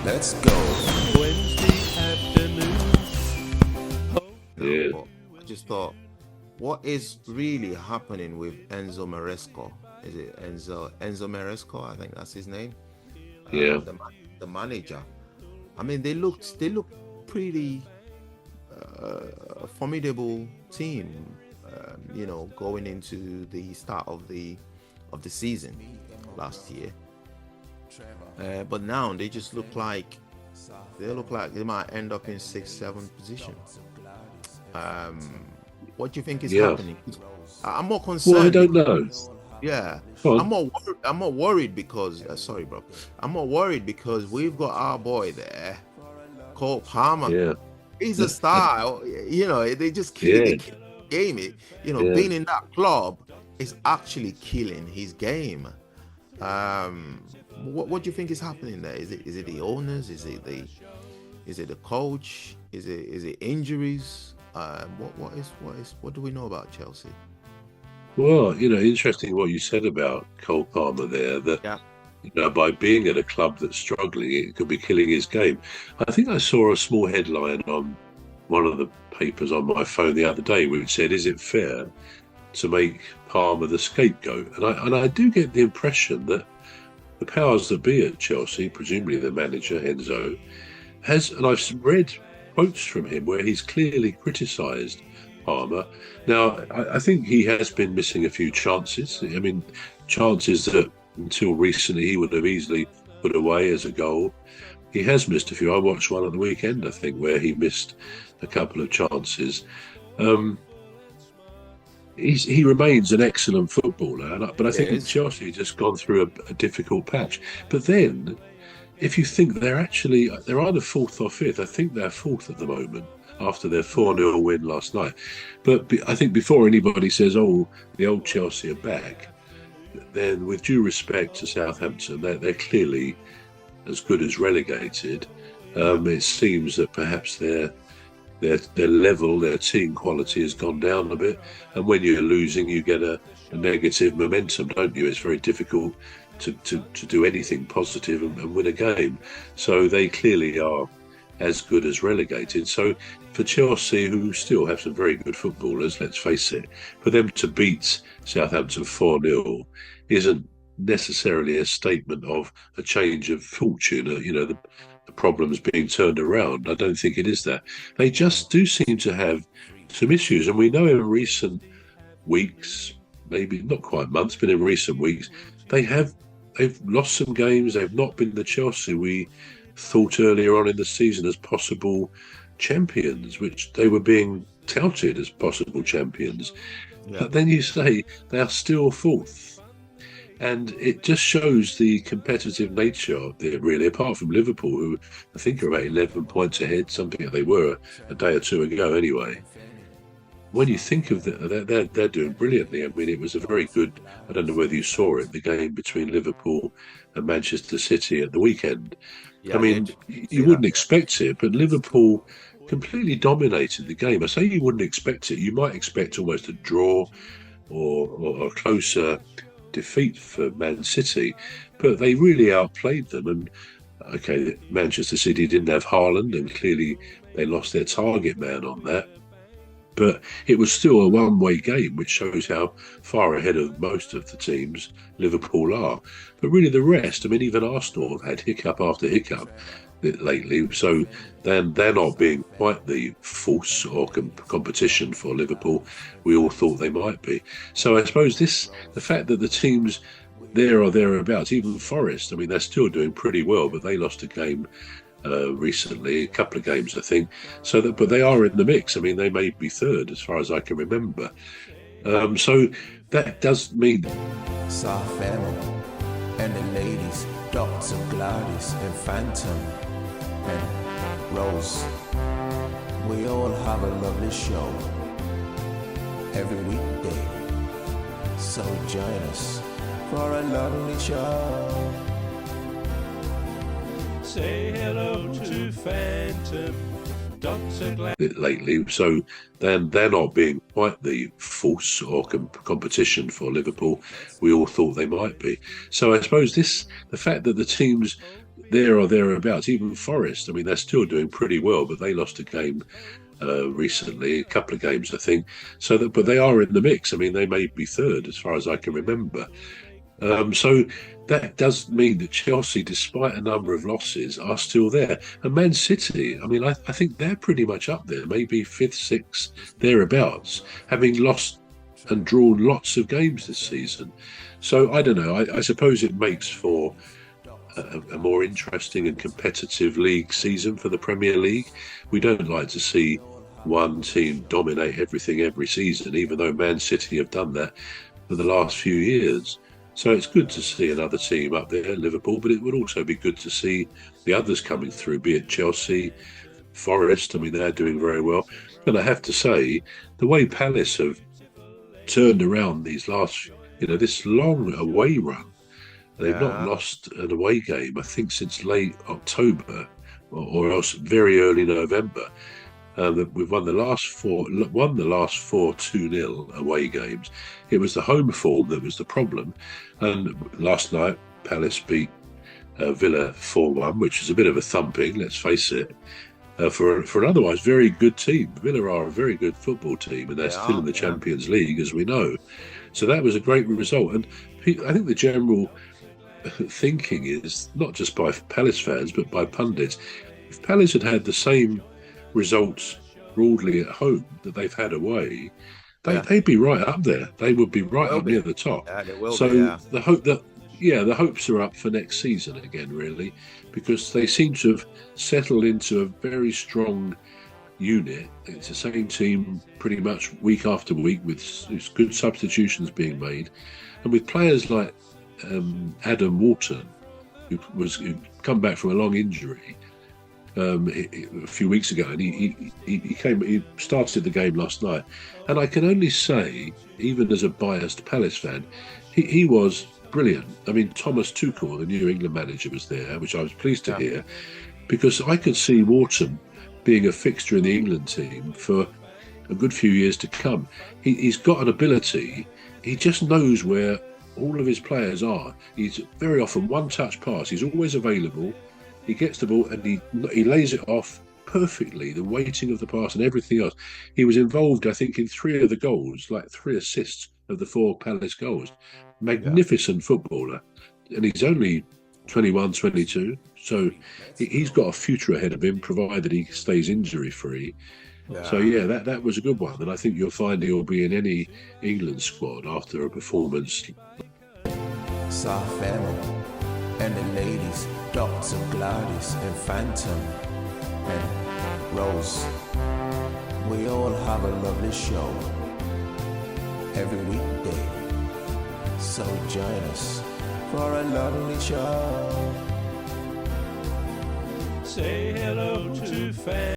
Let's go. Wednesday afternoons. Yeah. But I just thought, what is really happening with Enzo Maresco? Is it Enzo Maresco? I think that's his name. Yeah. The manager. I mean, they look pretty formidable team. Going into the start of the season last year. But now they just look like they might end up in 6th, 7th position. What do you think is happening? I'm more concerned. Well, I don't know. Yeah, I'm more worried because sorry, bro. I'm more worried because we've got our boy there, Cole Palmer. Yeah, he's a star. They just kill the game. Being in that club is actually killing his game. What do you think is happening there? Is it the owners? Is it the coach? Is it injuries? What do we know about Chelsea? Well, interesting what you said about Cole Palmer there, that by being at a club that's struggling, it could be killing his game. I think I saw a small headline on one of the papers on my phone the other day which said, is it fair to make Palmer the scapegoat? And I do get the impression that the powers that be at Chelsea, presumably the manager, Enzo, and I've read quotes from him where he's clearly criticised Palmer. Now, I think he has been missing a few chances. I mean, chances that until recently he would have easily put away as a goal. He has missed a few. I watched one at the weekend, I think, where he missed a couple of chances. He remains an excellent footballer, but I think Chelsea just gone through a difficult patch. But then, if you think they're either 4th or 5th, I think they're 4th at the moment after their 4-0 win last night. But I think before anybody says, oh, the old Chelsea are back, then with due respect to Southampton, they're clearly as good as relegated. It seems that perhaps their level, their team quality has gone down a bit. And when you're losing, you get a negative momentum, don't you? It's very difficult to do anything positive and win a game. So they clearly are as good as relegated. So for Chelsea, who still have some very good footballers, let's face it, for them to beat Southampton 4-0 isn't necessarily a statement of a change of fortune, the problems being turned around. I don't think it is that. They just do seem to have some issues, and we know in recent weeks, maybe not quite months, but in recent weeks, they've lost some games. They've not been the Chelsea we thought earlier on in the season as possible champions, which they were being touted as possible champions. But then you say they are still 4th. And it just shows the competitive nature of it, really, apart from Liverpool, who I think are about 11 points ahead, something they were a day or two ago anyway. When you think of that, they're doing brilliantly. I mean, it was a very good, I don't know whether you saw it, the game between Liverpool and Manchester City at the weekend. I mean, you wouldn't expect it, but Liverpool completely dominated the game. I say you wouldn't expect it. You might expect almost a draw or a closer defeat for Man City, but they really outplayed them. And okay, Manchester City didn't have Haaland, and clearly they lost their target man on that. But it was still a one-way game, which shows how far ahead of most of the teams Liverpool are. But really the rest, I mean, even Arsenal have had hiccup after hiccup lately, so they're not being quite the force or competition for Liverpool we all thought they might be. So I suppose the fact that the teams there or thereabouts, even Forest, I mean, they're still doing pretty well, but they lost a game recently, a couple of games, I think. But they are in the mix. I mean, they may be 3rd as far as I can remember. So that does mean Soft family and the ladies, Dr. Gladys and Phantom and Rose. We all have a lovely show every weekday. So join us for a lovely show. Say hello to Phantom, Dr. Glad. Lately, so they're not being quite the force or competition for Liverpool we all thought they might be. So I suppose the fact that the teams there or thereabouts. Even Forest, I mean, they're still doing pretty well, but they lost a game recently, a couple of games, I think. So that, but they are in the mix. I mean, they may be third as far as I can remember. So that does mean that Chelsea, despite a number of losses, are still there. And Man City, I mean, I think they're pretty much up there, maybe fifth, sixth, thereabouts, having lost and drawn lots of games this season. So I don't know. I suppose it makes for a more interesting and competitive league season for the Premier League. We don't like to see one team dominate everything every season, even though Man City have done that for the last few years. So it's good to see another team up there, Liverpool, but it would also be good to see the others coming through, be it Chelsea, Forest. I mean, they're doing very well. And I have to say, the way Palace have turned around these last, this long away run, they've not lost an away game, I think, since late October or else very early November. We've won the last four 2-0 away games. It was the home form that was the problem. And last night, Palace beat Villa 4-1, which is a bit of a thumping, let's face it, for an otherwise very good team. Villa are a very good football team, and they're still in the Champions League, as we know. So that was a great result. And I think the general thinking is, not just by Palace fans, but by pundits, if Palace had the same results broadly at home that they've had away, they'd be right up there. They would be right up near the top. The hope that the hopes are up for next season again, really, because they seem to have settled into a very strong unit. It's the same team pretty much week after week, with good substitutions being made, and with players like Adam Wharton, who come back from a long injury a few weeks ago, and he started the game last night. And I can only say, even as a biased Palace fan, he was brilliant. I mean, Thomas Tuchel, the New England manager, was there, which I was pleased to hear, because I could see Wharton being a fixture in the England team for a good few years to come. He's got an ability. He just knows where all of his players are. He's very often one-touch pass. He's always available. He gets the ball and he lays it off perfectly, the weighting of the pass and everything else. He was involved, I think, in 3 of the goals, like 3 assists of the 4 Palace goals. Magnificent footballer. And he's only 21, 22. So he's got a future ahead of him, provided he stays injury-free. So, that was a good one. And I think you'll find he'll be in any England squad after a performance. Soft family and the ladies, Dr. Gladys and Phantom and Rose. We all have a lovely show every weekday. So join us for a lovely show. Say hello to fans.